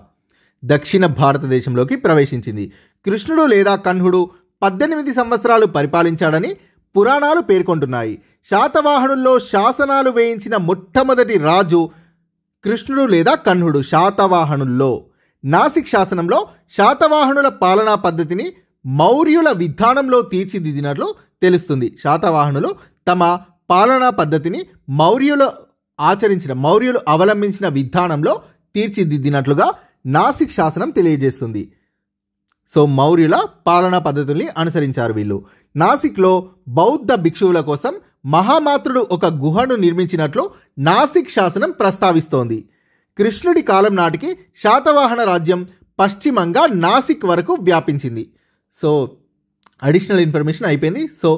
దక్షిణ భారతదేశంలోకి ప్రవేశించింది. కృష్ణుడు లేదా కన్హుడు 18 సంవత్సరాలు పరిపాలించాడని పురాణాలు పేర్కొంటున్నాయి. శాతవాహనుల్లో శాసనాలు వేయించిన మొట్టమొదటి రాజు కృష్ణుడు లేదా కన్హుడు. శాతవాహనుల్లో నాసిక్ శాసనంలో శాతవాహనుల పాలనా పద్ధతిని మౌర్యుల విధానంలో తీర్చిదిద్దినట్లు తెలుస్తుంది. శాతవాహనులు తమ పాలనా పద్ధతిని మౌర్యులు అవలంబించిన విధానంలో తీర్చిదిద్దినట్లుగా నాసిక్ శాసనం తెలియజేస్తుంది. సో మౌర్యుల పాలనా పద్ధతుల్ని అనుసరించారు వీళ్ళు. నాసిక్లో బౌద్ధ భిక్షువుల కోసం మహామాత్రుడు ఒక గుహను నిర్మించినట్లు నాసిక్ శాసనం ప్రస్తావిస్తోంది. కృష్ణుడి కాలం నాటికి శాతవాహన రాజ్యం పశ్చిమంగా నాసిక్ వరకు వ్యాపించింది. సో అడిషనల్ ఇన్ఫర్మేషన్ అయిపోయింది. సో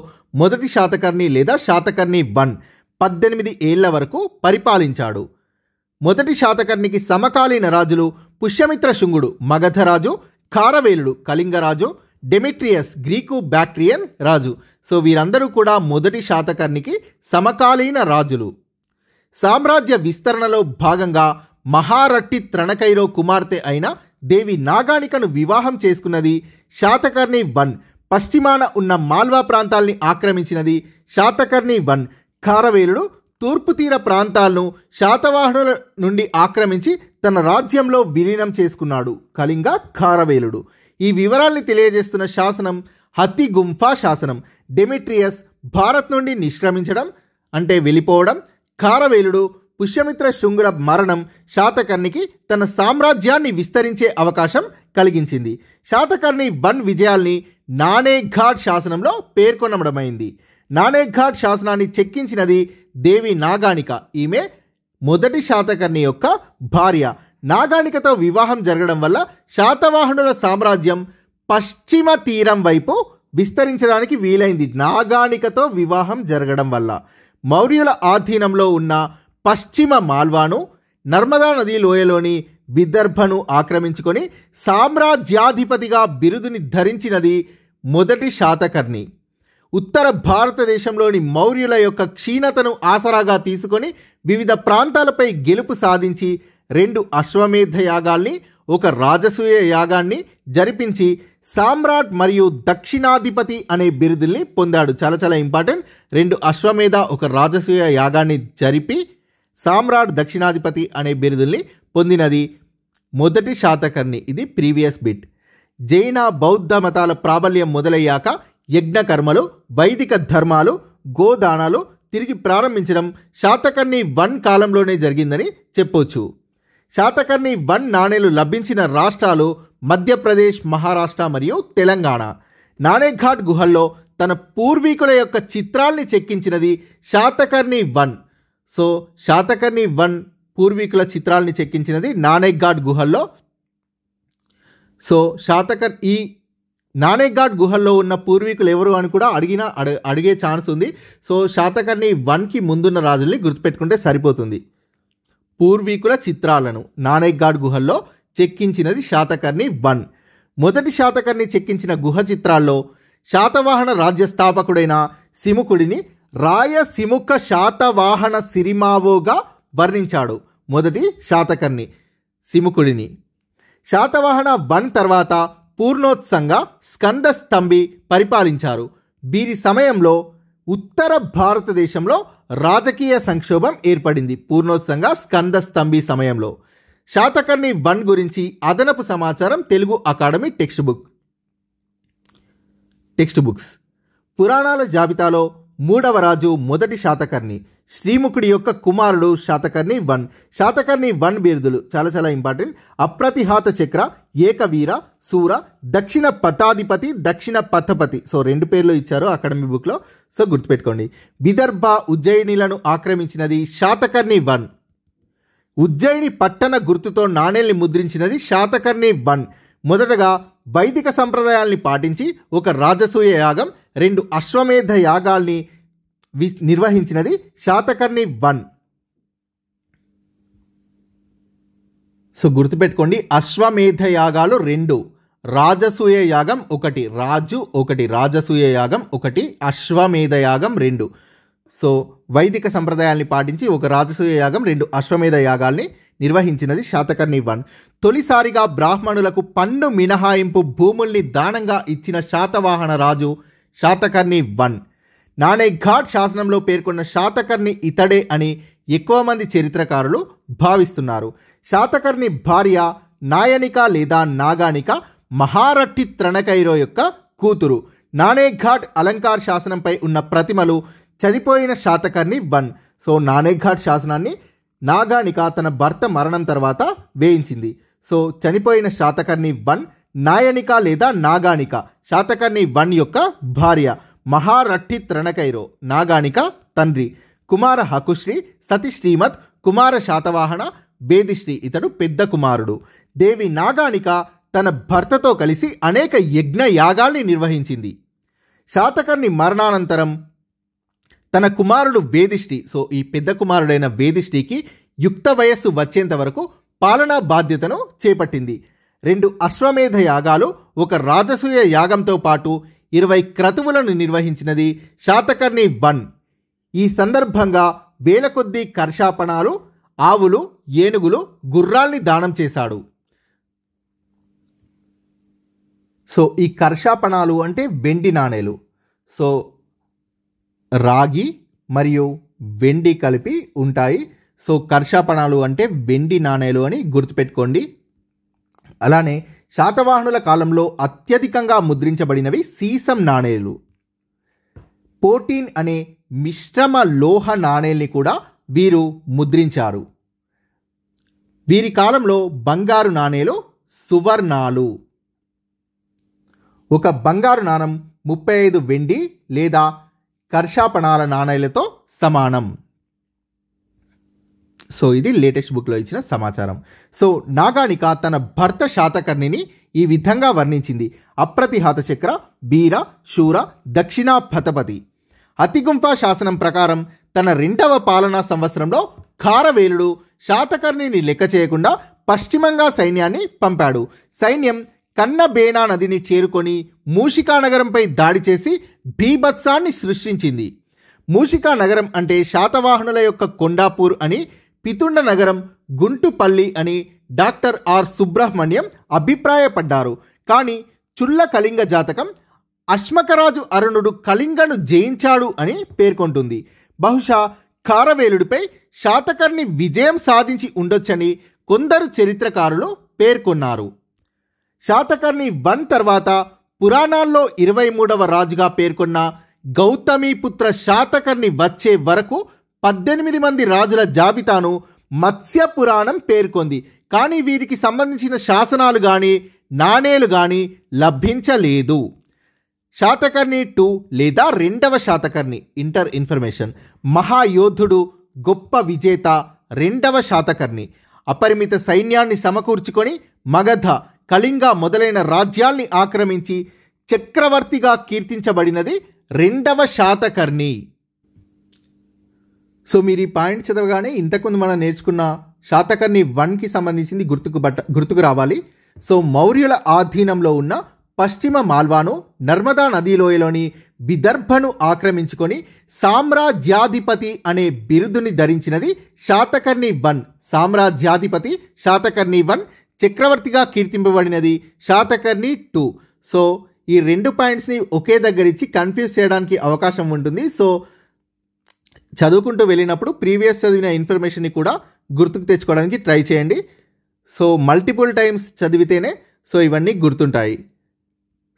మొదటి శాతకర్ణి లేదా శాతకర్ణి వన్ 18 ఏళ్ల వరకు పరిపాలించాడు. మొదటి శాతకర్ణికి సమకాలీన రాజులు పుష్యమిత్ర శుంగుడు మగధరాజు, ఖారవేలుడు కళింగరాజు, డెమిట్రియస్ గ్రీకు బ్యాక్ట్రియన్ రాజు. సో వీరందరూ కూడా మొదటి శాతకర్ణికి సమకాలీన రాజులు. సామ్రాజ్య విస్తరణలో భాగంగా మహారట్టి త్రణకైరో కుమార్తె అయిన దేవి నాగానికను వివాహం చేసుకున్నది శాతకర్ణి వన్. పశ్చిమాన ఉన్న మాల్వా ప్రాంతాల్ని ఆక్రమించినది శాతకర్ణి వన్. ఖారవేలుడు తూర్పు తీర ప్రాంతాలను శాతవాహనుల నుండి ఆక్రమించి తన రాజ్యంలో విలీనం చేసుకున్నాడు. కళింగ ఖారవేలుడు. ఈ వివరాల్ని తెలియజేస్తున్న శాసనం హత్తి గుంఫా శాసనం. డెమిట్రియస్ భారత్ నుండి నిష్క్రమించడం అంటే వెళ్ళిపోవడం, ఖారవేలుడు పుష్యమిత్ర శృంగుల మరణం శాతకర్ణికి తన సామ్రాజ్యాన్ని విస్తరించే అవకాశం కలిగించింది. శాతకర్ణి వన్ విజయాల్ని నానేఘాట్ శాసనంలో పేర్కొనడమైంది. నానేఘాట్ శాసనాన్ని చెక్కించినది దేవి నాగానిక. ఈమె మొదటి శాతకర్ణి యొక్క భార్య. నాగానికతో వివాహం జరగడం వల్ల శాతవాహనుల సామ్రాజ్యం పశ్చిమ తీరం వైపు విస్తరించడానికి వీలైంది. నాగానికతో వివాహం జరగడం వల్ల మౌర్యుల ఆధీనంలో ఉన్న పశ్చిమ మాల్వాను, నర్మదా నదీ లోయలోని విదర్భను ఆక్రమించుకొని సామ్రాజ్యాధిపతిగా బిరుదుని ధరించినది మొదటి శాతకర్ణి. ఉత్తర భారతదేశంలోని మౌర్యుల యొక్క క్షీణతను ఆసరాగా తీసుకొని వివిధ ప్రాంతాలపై గెలుపు సాధించి 2 అశ్వమేధ యాగాల్ని, 1 రాజసూయ యాగాన్ని జరిపించి సామ్రాట్ మరియు దక్షిణాధిపతి అనే బిరుదుల్ని పొందాడు. చాలా చాలా ఇంపార్టెంట్. 2 అశ్వమేధ 1 రాజసూయ యాగాన్ని జరిపి సామ్రాట్ దక్షిణాధిపతి అనే బిరుదుల్ని పొందినది మొదటి శాతకర్ణి. ఇది ప్రీవియస్ బిట్. జైన బౌద్ధ మతాల ప్రాబల్యం మొదలయ్యాక యజ్ఞ కర్మలు, వైదిక ధర్మాలు, గోదానాలు తిరిగి ప్రారంభించడం శాతకర్ణి వన్ కాలంలోనే జరిగిందని చెప్పొచ్చు. శాతకర్ణి వన్ నాణేలు లభించిన రాష్ట్రాలు మధ్యప్రదేశ్, మహారాష్ట్ర మరియు తెలంగాణ. నానేఘాట్ గుహల్లో తన పూర్వీకుల యొక్క చిత్రాల్ని చెక్కించినది Satakarni one. So Satakarni one పూర్వీకుల చిత్రాల్ని చెక్కించినది నానేఘాట్ గుహల్లో. సో ఈ నానేఘాట్ గుహల్లో ఉన్న పూర్వీకులు ఎవరు అని కూడా అడిగే ఛాన్స్ ఉంది. సో శాతకర్ణి వన్కి ముందున్న రాజుల్ని గుర్తుపెట్టుకుంటే సరిపోతుంది. పూర్వీకుల చిత్రాలను నానేఘాట్ గుహల్లో చెక్కించినది శాతకర్ణి వన్. మొదటి శాతకర్ణి చెక్కించిన గుహ చిత్రాల్లో శాతవాహన రాజ్య స్థాపకుడైన సిముకుడిని రాయసిముఖ శాతవాహన సిరిమావోగా వర్ణించాడు. మొదటి శాతకర్ణి సిముకుడిని. శాతవాహన వన్ తర్వాత పూర్ణోత్సంగా స్కందస్తంభి పరిపాలించారు. వీరి సమయంలో ఉత్తర భారతదేశంలో రాజకీయ సంక్షోభం ఏర్పడింది. పూర్ణోత్సంగా స్కందస్తంభి సమయంలో. శాతకర్ణి 1 గురించి అదనపు సమాచారం తెలుగు అకాడమీ టెక్స్ట్ బుక్స్. పురాణాల జాబితాలో 3వ రాజు మొదటి శాతకర్ణి. శ్రీముఖుడి యొక్క కుమారుడు శాతకర్ణి 1. శాతకర్ణి 1 బిరుదులు చాలా ఇంపార్టెంట్. అప్రతిహాత చక్ర, ఏకవీర, శూర, దక్షిణ పథాధిపతి, దక్షిణ పథపతి. సో 2 పేర్లు ఇచ్చారు అకాడమీ బుక్లో, సో గుర్తుపెట్టుకోండి. విదర్భ ఉజ్జయినిలను ఆక్రమించినది శాతకర్ణి 1. ఉజ్జయిని పట్టణ గుర్తుతో నాణేల్ని ముద్రించినది శాతకర్ణి 1. మొదటగా వైదిక సంప్రదాయాల్ని పాటించి ఒక రాజసూయ యాగం, 2 అశ్వమేధ యాగాల్ని నిర్వహించినది శాతకర్ణి 1. సో గుర్తుపెట్టుకోండి, అశ్వమేధ యాగాలు 2, రాజసూయ యాగం 1, రాజు 1, రాజసూయ యాగం 1, అశ్వమేధ యాగం 2. సో వైదిక సంప్రదాయాల్ని పాటించి ఒక రాజసూయ యాగం, 2 అశ్వమేధ యాగాల్ని నిర్వహించినది శాతకర్ణి 1. తొలిసారిగా బ్రాహ్మణులకు పన్ను మినహాయింపు భూముల్ని దానంగా ఇచ్చిన శాతవాహన రాజు శాతకర్ణి 1. నాణేఘాట్ శాసనంలో పేర్కొన్న శాతకర్ణి ఇతడే అని ఎక్కువ మంది చరిత్రకారులు భావిస్తున్నారు. శాతకర్ణి భార్య నాయనిక లేదా నాగానిక మహారట్టి త్రణకైరో యొక్క కూతురు. నాణేఘాట్ అలంకార్ శాసనంపై ఉన్న ప్రతిమలు చనిపోయిన శాతకర్ణి 1. సో నాణేఘాట్ శాసనాన్ని నాగానిక తన భర్త మరణం తర్వాత వేయించింది. సో చనిపోయిన శాతకర్ణి 1 నాయనిక లేదా నాగానిక శాతకర్ణి 1 యొక్క భార్య. మహారట్టి త్రణకైరో నాగానిక తండ్రి. కుమార హకుశ్రీ, సతి శ్రీమత్, కుమార శాతవాహన, బేదిశ్రీ ఇతడు పెద్ద కుమారుడు. దేవి నాగానిక తన భర్తతో కలిసి అనేక యజ్ఞ యాగాల్ని నిర్వహించింది. శాతకర్ణి మరణానంతరం తన కుమారుడు వేదిష్టి, సో ఈ పెద్ద కుమారుడైన వేదిష్టికి యుక్త వయస్సు వచ్చేంత వరకు పాలనా బాధ్యతను చేపట్టింది. 2 అశ్వమేధ యాగాలు, 1 రాజసూయ యాగంతో పాటు 20 క్రతువులను నిర్వహించినది శాతకర్ణి 1. ఈ సందర్భంగా వేల కొద్దీ కర్షాపణాలు, ఆవులు, ఏనుగులు, గుర్రాల్ని దానం చేశాడు. సో ఈ కర్షాపణాలు అంటే వెండి నాణేలు. సో రాగి మరియు వెండి కలిపి ఉంటాయి. సో కర్షాపణాలు అంటే వెండి నాణేలు అని గుర్తుపెట్టుకోండి. అలానే శాతవాహనుల కాలంలో అత్యధికంగా ముద్రించబడినవి సీసం నాణేలు. 14 అనే మిశ్రమ లోహ నాణేల్ని కూడా వీరు ముద్రించారు. వీరి కాలంలో బంగారు నాణేలు సువర్ణాలు. ఒక బంగారు నాణం 35 వెండి లేదా కర్షాపణాల నాణేలతో సమానం. సో ఇది లేటెస్ట్ బుక్లో ఇచ్చిన సమాచారం. సో నాగానిక తన భర్త శాతకర్ణిని ఈ విధంగా వర్ణించింది: అప్రతిహాత చక్ర, వీర, శూర, దక్షిణ పథపతి. అతిగుంఫా శాసనం ప్రకారం తన 2వ పాలనా సంవత్సరంలో ఖారవేలుడు శాతకర్ణిని లెక్క చేయకుండా పశ్చిమంగా సైన్యాన్ని పంపాడు. సైన్యం కన్నబేనా నదిని చేరుకొని మూషికా నగరంపై దాడి చేసి బీభత్సాన్ని సృష్టించింది. మూషికా నగరం అంటే శాతవాహనుల యొక్క కొండాపూర్ అని, పితుండ నగరం గుంటుపల్లి అని డాక్టర్ ఆర్ సుబ్రహ్మణ్యం అభిప్రాయపడ్డారు. కానీ చుల్ల కళింగ జాతకం అశ్మకరాజు అరుణుడు కళింగను జయించాడు అని పేర్కొంటుంది. బహుశా ఖారవేలుడిపై శాతకర్ణి విజయం సాధించి ఉండొచ్చని కొందరు చరిత్రకారులు పేర్కొన్నారు. శాతకర్ణి 1 తర్వాత పురాణాల్లో 23వ రాజుగా పేర్కొన్న గౌతమీపుత్ర శాతకర్ణి వచ్చే వరకు 18 మంది రాజుల జాబితాను మత్స్య పురాణం పేర్కొంది. కానీ వీరికి సంబంధించిన శాసనాలు కానీ నాణేలు కానీ లభించలేదు. శాతకర్ణి 2 లేదా 2వ శాతకర్ణి ఇంటర్ ఇన్ఫర్మేషన్. మహాయోధుడు, గొప్ప విజేత 2వ శాతకర్ణి. అపరిమిత సైన్యాన్ని సమకూర్చుకొని మగధ, కళింగ మొదలైన రాజ్యాల్ని ఆక్రమించి చక్రవర్తిగా కీర్తించబడినది 2వ శాతకర్ణి. సో మీరు ఈ పాయింట్ చదవగానే ఇంతకుముందు మనం నేర్చుకున్న శాతకర్ణి 1కి సంబంధించింది గుర్తుకు రావాలి. సో మౌర్యుల ఆధీనంలో ఉన్న పశ్చిమ మాల్వాను, నర్మదా నదీలోయలోని విదర్భను ఆక్రమించుకొని సామ్రాజ్యాధిపతి అనే బిరుదుని ధరించినది శాతకర్ణి 1. సామ్రాజ్యాధిపతి శాతకర్ణి 1 చక్రవర్తిగా కీర్తింపబడినది శాతకర్ణి 2. సో ఈ 2 పాయింట్స్ని ఒకే దగ్గర ఇచ్చి కన్ఫ్యూజ్ చేయడానికి అవకాశం ఉంటుంది. సో చదువుకుంటూ వెళ్ళినప్పుడు ప్రీవియస్ చదివిన ఇన్ఫర్మేషన్ని కూడా గుర్తుకు తెచ్చుకోవడానికి ట్రై చేయండి. సో మల్టిపుల్ టైమ్స్ చదివితేనే సో ఇవన్నీ గుర్తుంటాయి.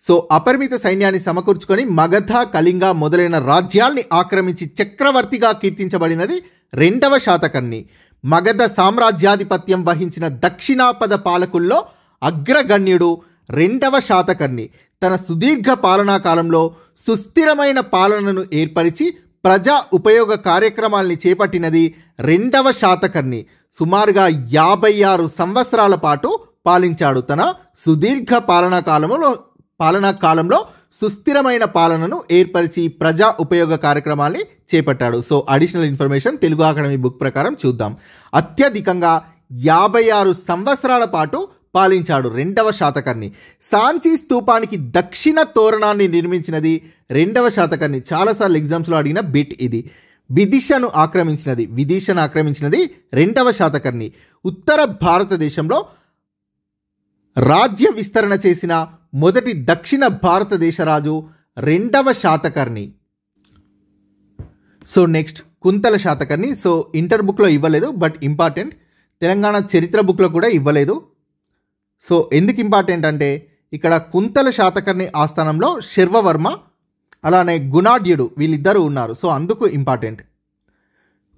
సో అపరిమిత సైన్యాన్ని సమకూర్చుకొని మగధ, కళింగ మొదలైన రాజ్యాల్ని ఆక్రమించి చక్రవర్తిగా కీర్తించబడినది 2వ శాతకర్ణి. మగధ సామ్రాజ్యాధిపత్యం వహించిన దక్షిణాపద పాలకుల్లో అగ్రగణ్యుడు 2వ శాతకర్ణి. తన సుదీర్ఘ పాలనా కాలంలో సుస్థిరమైన పాలనను ఏర్పరిచి ప్రజా ఉపయోగ కార్యక్రమాల్ని చేపట్టినది 2వ శాతకర్ణి. సుమారుగా 56 సంవత్సరాల పాటు పాలించాడు. తన సుదీర్ఘ పాలనా కాలంలో సుస్థిరమైన పాలనను ఏర్పరిచి ప్రజా ఉపయోగ కార్యక్రమాల్ని చేపట్టాడు. So additional information Telugu academy book ప్రకారం చూద్దాం. అత్యధికంగా 56 సంవత్సరాల పాటు పాలించాడు 2వ శాతకర్ణి. సాంచి స్తూపానికి దక్షిణ తోరణాన్ని నిర్మించినది 2వ శాతకర్ణి. చాలాసార్లు ఎగ్జామ్స్లో అడిగిన బిట్ ఇది. విదిశను ఆక్రమించినది 2వ శాతకర్ణి. ఉత్తర భారతదేశంలో రాజ్య విస్తరణ చేసిన మొదటి దక్షిణ భారతదేశ రాజు 2వ Satakarni. So next Kuntala Satakarni. So inter బుక్లో ఇవ్వలేదు, బట్ ఇంపార్టెంట్. తెలంగాణ చరిత్ర బుక్లో కూడా ఇవ్వలేదు. సో ఎందుకు ఇంపార్టెంట్ అంటే ఇక్కడ కుంతల శాతకర్ణి ఆస్థానంలో శర్వవర్మ అలానే గుణాఢ్యుడు వీళ్ళిద్దరూ ఉన్నారు. సో అందుకు ఇంపార్టెంట్.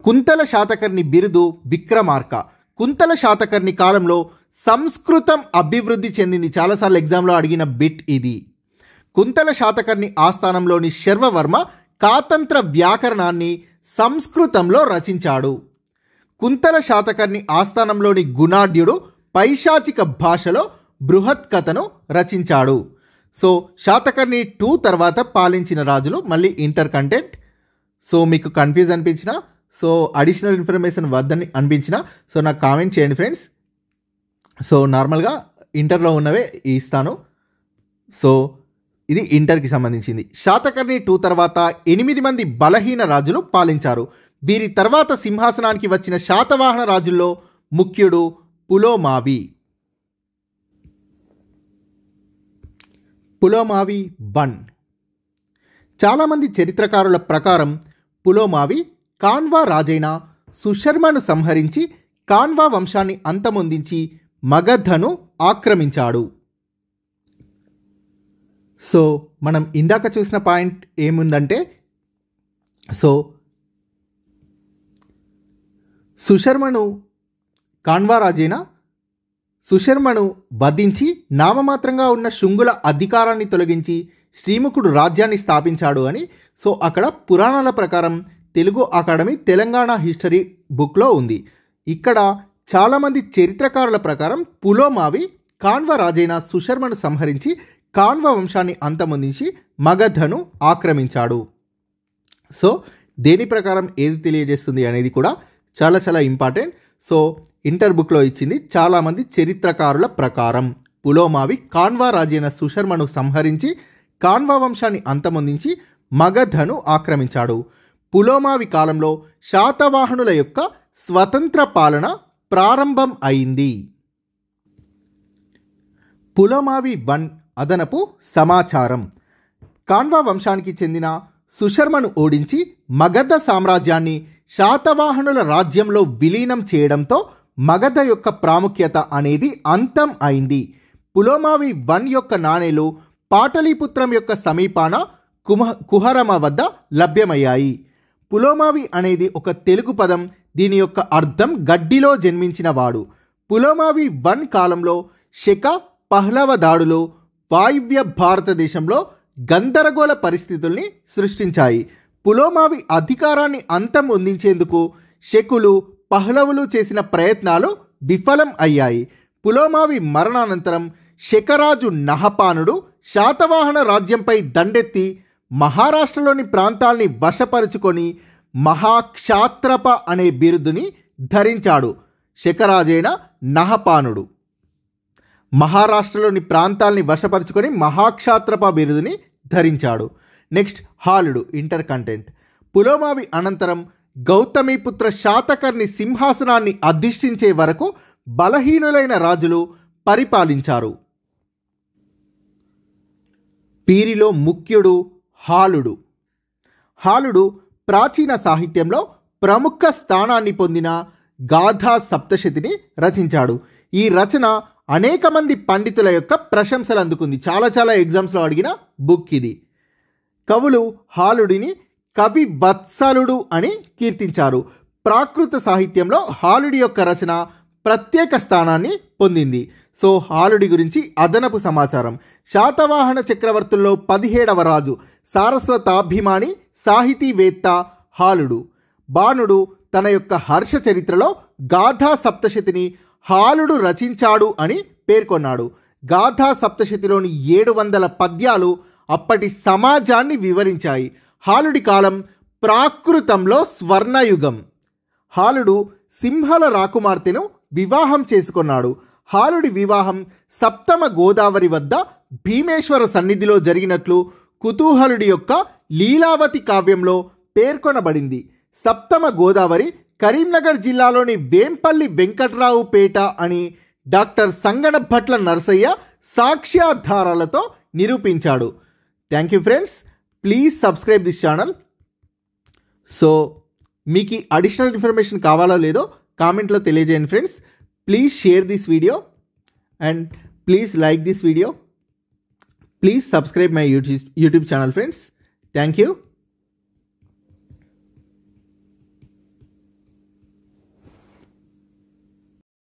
కుంతల శాతకర్ణి బిరుదు విక్రమార్క. కుంతల శాతకర్ణి కాలంలో సంస్కృతం అభివృద్ధి చెందింది. చాలాసార్లు ఎగ్జామ్లో అడిగిన బిట్ ఇది. కుంతల శాతకర్ణి ఆస్థానంలోని శర్వవర్మ కాతంత్ర వ్యాకరణాన్ని సంస్కృతంలో రచించాడు. కుంతల శాతకర్ణి ఆస్థానంలోని గుణాఢ్యుడు పైశాచిక భాషలో బృహత్ కథను రచించాడు. సో శాతకర్ణి 2 తర్వాత పాలించిన రాజులు మళ్ళీ ఇంటర్ కంటెంట్. సో మీకు కన్ఫ్యూజ్ అనిపించినా, సో అడిషనల్ ఇన్ఫర్మేషన్ వద్దని అనిపించినా సో నాకు కామెంట్ చేయండి ఫ్రెండ్స్. సో నార్మల్గా ఇంటర్లో ఉన్నవే ఇస్తాను. సో ఇది ఇంటర్కి సంబంధించింది. శాతకర్ణి 2 తర్వాత 8 మంది బలహీన రాజులు పాలించారు. వీరి తర్వాత సింహాసనానికి వచ్చిన శాతవాహన రాజుల్లో ముఖ్యుడు పులోమావి. పులోమావి 1. చాలామంది చరిత్రకారుల ప్రకారం పులోమావి కాన్వా రాజైన సుశర్మను సంహరించి కాన్వా వంశాన్ని అంతమొందించి మగధను ఆక్రమించాడు. సో మనం ఇందాక చూసిన పాయింట్ ఏముందంటే సో సుశర్మను కాన్వా రాజైన సుశర్మను వధించి నామమాత్రంగా ఉన్న శుంగుల అధికారాన్ని తొలగించి శ్రీముఖుడు రాజ్యాన్ని స్థాపించాడు అని సో అక్కడ పురాణాల ప్రకారం తెలుగు అకాడమీ తెలంగాణ హిస్టరీ బుక్లో ఉంది. ఇక్కడ చాలామంది చరిత్రకారుల ప్రకారం పులోమావి కాన్వా రాజైన సుశర్మను సంహరించి కాన్వా వంశాన్ని అంతమొందించి మగధను ఆక్రమించాడు. సో దేని ప్రకారం ఏది తెలియజేస్తుంది అనేది కూడా చాలా చాలా ఇంపార్టెంట్. సో ఇంటర్ బుక్లో ఇచ్చింది. చాలామంది చరిత్రకారుల ప్రకారం పులోమావి కాన్వా రాజైన సుశర్మను సంహరించి కాన్వా వంశాన్ని అంతమొందించి మగధను ఆక్రమించాడు. పులోమావి కాలంలో శాతవాహనుల యొక్క స్వతంత్ర పాలన ప్రారంభం అయింది. పులోమావి 1 అదనపు సమాచారం. కాన్వా వంశానికి చెందిన సుశర్మను ఓడించి మగధ సామ్రాజ్యాన్ని శాతవాహనుల రాజ్యంలో విలీనం చేయడంతో మగధ యొక్క ప్రాముఖ్యత అనేది అంతం అయింది. పులోమావి 1 యొక్క నాణేలు పాటలీపుత్రం యొక్క సమీపాన కుహరమ వద్ద లభ్యమయ్యాయి. పులోమావి అనేది ఒక తెలుగు పదం. దీని యొక్క అర్థం గడ్డిలో జన్మించిన వాడు. పులోమావి 1 కాలంలో శక పహ్లవ దాడులు వాయువ్య భారతదేశంలో గందరగోళ పరిస్థితుల్ని సృష్టించాయి. పులోమావి అధికారాన్ని అంతం అందించేందుకు శకులు పహ్లవులు చేసిన ప్రయత్నాలు విఫలం అయ్యాయి. పులోమావి మరణానంతరం శకరాజు నహపానుడు శాతవాహన రాజ్యంపై దండెత్తి మహారాష్ట్రలోని ప్రాంతాల్ని వశపరుచుకొని మహాక్షాత్రప అనే బిరుదుని ధరించాడు. శకరాజైన నహపానుడు మహారాష్ట్రలోని ప్రాంతాల్ని వశపరుచుకొని మహాక్షాత్రప బిరుదుని ధరించాడు. నెక్స్ట్ హాలుడు ఇంటర్ కంటెంట్. పులోమావి అనంతరం గౌతమిపుత్ర శాతకర్ణి సింహాసనాన్ని అధిష్ఠించే వరకు బలహీనులైన రాజులు పరిపాలించారు. వీరిలో ముఖ్యుడు హాలుడు. హాలుడు ప్రాచీన సాహిత్యంలో ప్రముఖ స్థానాన్ని పొందిన గాథా సప్తశతిని రచించాడు. ఈ రచన అనేక మంది పండితుల యొక్క ప్రశంసలు అందుకుంది. చాలా ఎగ్జామ్స్లో అడిగిన బుక్ ఇది. కవులు హాలుడిని కవి వత్సలుడు అని కీర్తించారు. ప్రాకృత సాహిత్యంలో హాలుడి యొక్క రచన ప్రత్యేక స్థానాన్ని పొందింది. సో హాలుడి గురించి అదనపు సమాచారం. శాతవాహన చక్రవర్తుల్లో 17వ రాజు, సారస్వతాభిమాని, సాహితీవేత్త హాలుడు. బాణుడు తన యొక్క హర్ష చరిత్రలో గాథా సప్తశతిని హాలుడు రచించాడు అని పేర్కొన్నాడు. గాథా సప్తశతిలోని 700 పద్యాలు అప్పటి సమాజాన్ని వివరించాయి. హాలుడి కాలం ప్రాకృతంలో స్వర్ణయుగం. హాలుడు సింహల రాకుమార్తెను వివాహం చేసుకున్నాడు. హాలుడి వివాహం సప్తమ గోదావరి వద్ద భీమేశ్వర సన్నిధిలో జరిగినట్లు కుతూహలుడి యొక్క లీలావతి కావ్యంలో పేర్కొనబడింది. సప్తమ గోదావరి కరీంనగర్ జిల్లాలోని వేంపల్లి వెంకట్రావుపేట అని డాక్టర్ సంగనభట్ల నరసయ్య సాక్ష్యాధారాలతో నిరూపించాడు. Thank you friends, please subscribe this channel. So మీకు అడిషనల్ ఇన్ఫర్మేషన్ కావాలో లేదో కామెంట్లో తెలియజేయండి friends. Please share this video and please like this video. Please subscribe my YouTube channel friends. Thank you.